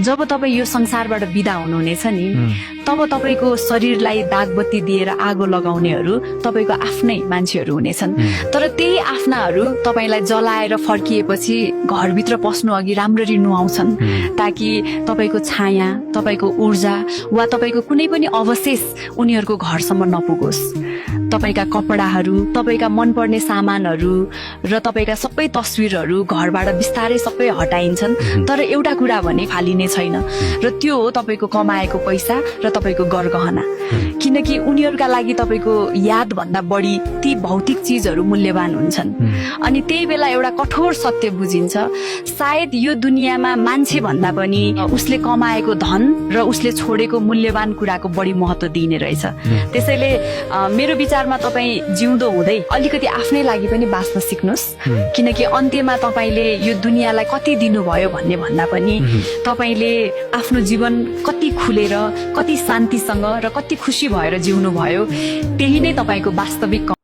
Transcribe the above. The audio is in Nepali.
जब तपाईँ यो संसारबाट बिदा हुनुहुनेछ नि तब तपाईँको शरीरलाई दागबत्ती दिएर आगो लगाउनेहरू तपाईँको आफ्नै मान्छेहरू हुनेछन्। तर त्यही आफ्नाहरू तपाईँलाई जलाएर फर्किएपछि घरभित्र पस्नु अघि राम्ररी नुहाउँछन् ताकि तपाईँको छाया, तपाईँको ऊर्जा वा तपाईँको कुनै पनि अवशेष उनीहरूको घरसम्म नपुगोस्। तपाईँका कपडाहरू, तपाईँका मनपर्ने सामानहरू र तपाईँका सबै तस्विरहरू घरबाट बिस्तारै सबै हटाइन्छन्, तर एउटा कुरा भने फालिने छैन र त्यो हो तपाईँको कमाएको पैसा र तपाईँको गरगहना। किनकि उनीहरूका लागि तपाईँको यादभन्दा बढी ती भौतिक चिजहरू मूल्यवान हुन्छन्। अनि त्यही बेला एउटा कठोर सत्य बुझिन्छ, सायद यो दुनियाँमा मान्छे भन्दा पनि उसले कमाएको धन र उसले छोडेको मूल्यवान कुराको बढी महत्त्व दिइने रहेछ। त्यसैले मेरो विचारमा तपाईँ जिउँदो हुँदै अलिकति आफ्नै लागि पनि बाँच्न सिक्नुहोस्, किनकि अन्त्यमा तपाईँले यो दुनियाँलाई कति दिनुभयो भन्ने भन्दा पनि तपाईँले आफ्नो जीवन कति खुलेर, कति शान्तिसँग र कति खुसी भएर जिउनु भयो, त्यही नै तपाईँको वास्तविक